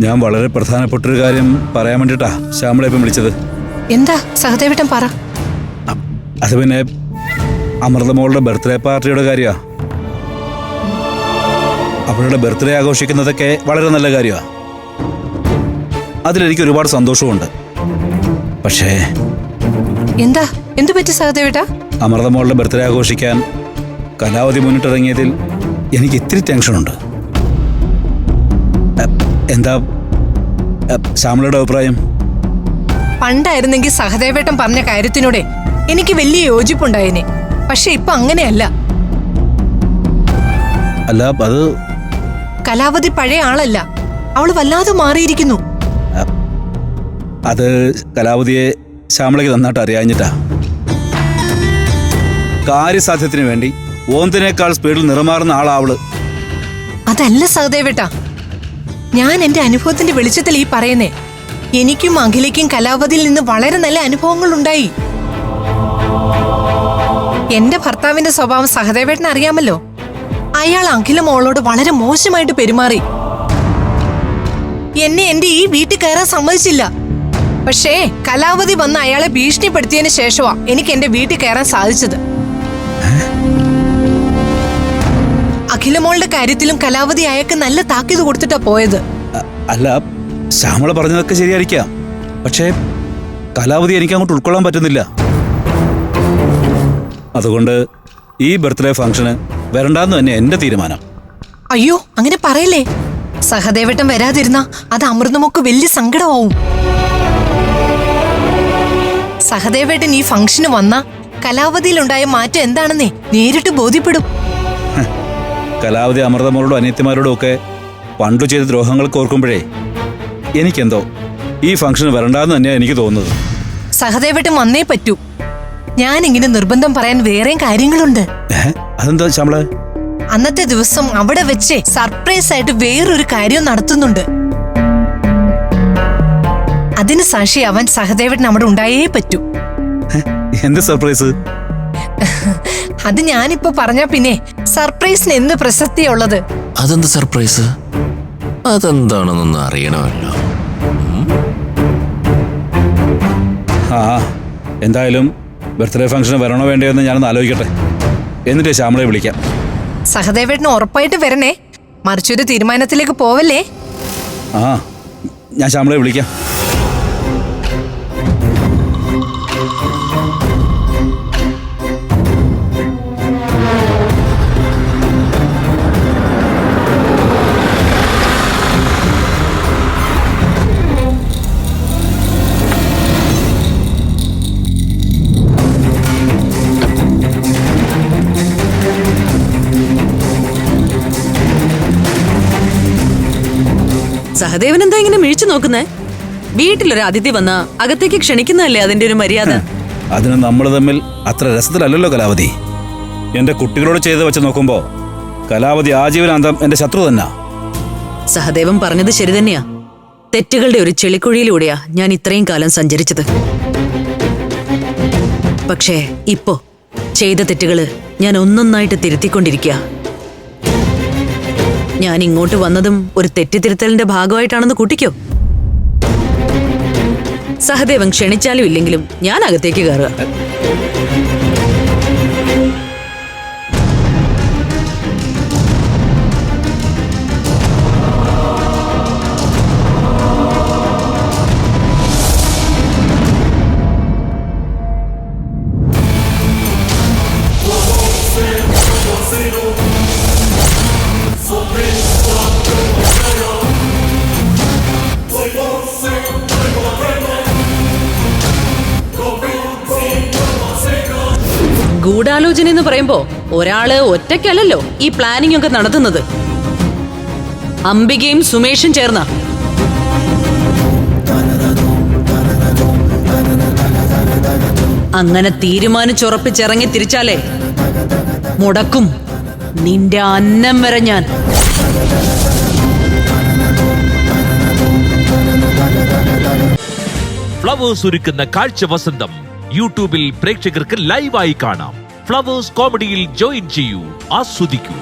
ഞാൻ വളരെ പ്രധാനപ്പെട്ടൊരു കാര്യം പറയാൻ വേണ്ടിട്ടാ ശ്യാമളെ ഇപ്പം വിളിച്ചത്. എന്താ സഹദേവേട്ടൻ പറ. അത് പിന്നെ അമൃതമോളുടെ ബർത്ത്ഡേ പാർട്ടിയുടെ കാര്യമാ. അവളുടെ ബർത്ത്ഡേ ആഘോഷിക്കുന്നതൊക്കെ വളരെ നല്ല കാര്യമാ. അതിലെനിക്ക് ഒരുപാട് സന്തോഷമുണ്ട്. പക്ഷേ എന്താ എന്തു പറ്റി സഹദേവേട്ടാ? അമൃതമോളുടെ ബർത്ത്ഡേ ആഘോഷിക്കാൻ കലാവധി മുന്നിട്ടിറങ്ങിയതിൽ എനിക്ക് ഇത്തിരി ടെൻഷനുണ്ട്. എന്താ ശ്യാമളയുടെ അഭിപ്രായം? പണ്ടായിരുന്നെങ്കിൽ സഹദേവേട്ടൻ പറഞ്ഞ കാര്യത്തിനോടെ എനിക്ക് വലിയ യോജിപ്പുണ്ടായേനെ. പക്ഷെ ഇപ്പൊ അങ്ങനെയല്ല. അല്ല, അത് കലാവധി പഴയ ആളല്ല. അവള് വല്ലാതെ മാറിയിരിക്കുന്നു. അത് കലാവധിയെ ശ്യാമളയ്ക്ക് നന്നായിട്ട് അറിയാഞ്ഞിട്ടാ. കാര്യസാധ്യത്തിന് വേണ്ടി ഓന്തിനേക്കാൾ സ്പീഡിൽ നിറമാറുന്ന ആളാവള്. അതല്ല സഹദേവേട്ടാ, ഞാൻ എന്റെ അനുഭവത്തിന്റെ വെളിച്ചത്തിൽ ഈ പറയുന്നേ. എനിക്കും അഖിലയ്ക്കും കലാവധിയിൽ നിന്ന് വളരെ നല്ല അനുഭവങ്ങൾ ഉണ്ടായി. എന്റെ ഭർത്താവിന്റെ സ്വഭാവം സഹദേവേട്ടന് അറിയാമല്ലോ. അയാൾ അഖില മോളോട് വളരെ മോശമായിട്ട് പെരുമാറി. എന്നെ എന്റെ ഈ വീട്ടിൽ കയറാൻ സമ്മതിച്ചില്ല. പക്ഷേ കലാവധി വന്ന് അയാളെ ഭീഷണിപ്പെടുത്തിയതിനു ശേഷമാ എനിക്ക് എന്റെ വീട്ടിൽ കയറാൻ സാധിച്ചത്. അഖിലമോളുടെ കാര്യത്തിലും കലാവധി അയാൾക്ക് നല്ല താക്കീത് കൊടുത്തിട്ടാ പോയത്. അല്ല, ശ്യാമള പറഞ്ഞതൊക്കെ ശരിയായിരിക്കാം. പക്ഷേ കലാവധി എനിക്ക് അങ്ങോട്ട് ഉൾക്കൊള്ളാൻ പറ്റുന്നില്ല. അതുകൊണ്ട് ഈ ബർത്ത്ഡേ ഫംഗ്ഷന് വരണ്ടാന്ന് തന്നെ എന്റെ തീരുമാനം. അയ്യോ, അങ്ങനെ പറയല്ലേ. സഹദേവേട്ടൻ വരാതിരുന്ന അത് അമൃതമൊക്കെ വലിയ സങ്കടമാവും. സഹദേവേട്ടൻ ഈ ഫംഗ്ഷന് വന്ന കലാവധിയിലുണ്ടായ മാറ്റം എന്താണെന്നേ നേരിട്ട് ബോധ്യപ്പെടും. കലാവധി അമൃതമോളോടും അനിയത്തിമാരോടും ഒക്കെ പണ്ടു ചെയ്ത ദ്രോഹങ്ങൾക്ക് ഓർക്കുമ്പോഴേ എനിക്കെന്തോ ഈ ഫംഗ്ഷന് വരണ്ടാന്ന് തന്നെയാണ് എനിക്ക് തോന്നുന്നത്. സഹദേവേട്ടൻ വന്നേ പറ്റൂ. ഞാനിങ്ങനെ നിർബന്ധം പറയാൻ വേറെയും കാര്യങ്ങളുണ്ട്. അതെന്താ ശ്യാമള? അന്നത്തെ ദിവസം അവിടെ വെച്ച് സർപ്രൈസ് ആയിട്ട് വേറൊരു കാര്യം നടത്തുന്നുണ്ട്. അതിന് സാക്ഷി അവൻ സഹദേവേട്ടൻ അവിടെ ഉണ്ടായേ പറ്റൂ. എന്ത് സർപ്രൈസ്? അത് ഞാനിപ്പോ പറഞ്ഞ പിന്നെ സർപ്രൈസിന് എന്ത് പ്രസക്തിയുള്ളത്? അതെന്ത് സർപ്രൈസ്? അതെന്താണെന്നൊന്ന് അറിയണമല്ലോ. ആ, എന്തായാലും ബർത്ത്ഡേ ഫംഗ്ഷന് വരണോ വേണ്ടയോ ഞാനൊന്ന് ആലോചിക്കട്ടെ. എന്നിട്ട് ശ്യാമളയെ വിളിക്കാം. സഹദേവേട്ടന് ഉറപ്പായിട്ട് വരണേ. മറിച്ചൊരു തീരുമാനത്തിലേക്ക് പോവല്ലേ. ആ, ഞാൻ ശ്യാമളയെ വിളിക്കാം. സഹദേവൻ എന്താ ഇങ്ങനെ മിഴിച്ചു നോക്കുന്നേ? വീട്ടിലൊരു അതിഥി വന്ന അകത്തേക്ക് ക്ഷണിക്കുന്നതല്ലേ അതിന്റെ ഒരു മര്യാദ? അതിന് നമ്മൾ തമ്മിൽ അത്ര രസത്തിലല്ലല്ലോ കലാവധി. എന്റെ കുട്ടികളോട് ചെയ്ത് വെച്ച് നോക്കുമ്പോ കലാവധി ആജീവനാന്തം എന്റെ ശത്രു തന്നെ. സഹദേവൻ പറഞ്ഞത് ശരി തന്നെയാ. തെറ്റുകളുടെ ഒരു ചെളിക്കുഴിയിലൂടെയാ ഞാൻ ഇത്രയും കാലം സഞ്ചരിച്ചത്. പക്ഷേ ഇപ്പോ ചെയ്ത തെറ്റുകള് ഞാൻ ഒന്നൊന്നായിട്ട് തിരുത്തിക്കൊണ്ടിരിക്കുക. ഞാൻ ഇങ്ങോട്ട് വന്നതും ഒരു തെറ്റിത്തിരുത്തലിന്റെ ഭാഗമായിട്ടാണെന്ന് കൂട്ടിക്കോ. സഹദേവൻ ക്ഷണിച്ചാലും ഇല്ലെങ്കിലും ഞാൻ അകത്തേക്ക് കയറുക. ഗൂഢാലോചന എന്ന് പറയുമ്പോ ഒരാള് ഒറ്റയ്ക്കല്ലല്ലോ ഈ പ്ലാനിംഗ് ഒക്കെ നടത്തുന്നത്. അംബികയും സുമേഷും ചേർന്ന. അങ്ങനെ തീരുമാനിച്ചുറപ്പിച്ചിറങ്ങി തിരിച്ചാലേ മുടക്കും നിന്റെ അന്നം വരെ ഞാൻ. ഫ്ലവേഴ്സ് ഒരുക്കുന്ന കാഴ്ച വസന്തം യൂട്യൂബിൽ പ്രേക്ഷകർക്ക് ലൈവായി കാണാം. ഫ്ലവേഴ്സ് കോമഡിയിൽ ജോയിൻ ചെയ്യൂ, ആസ്വദിക്കൂ.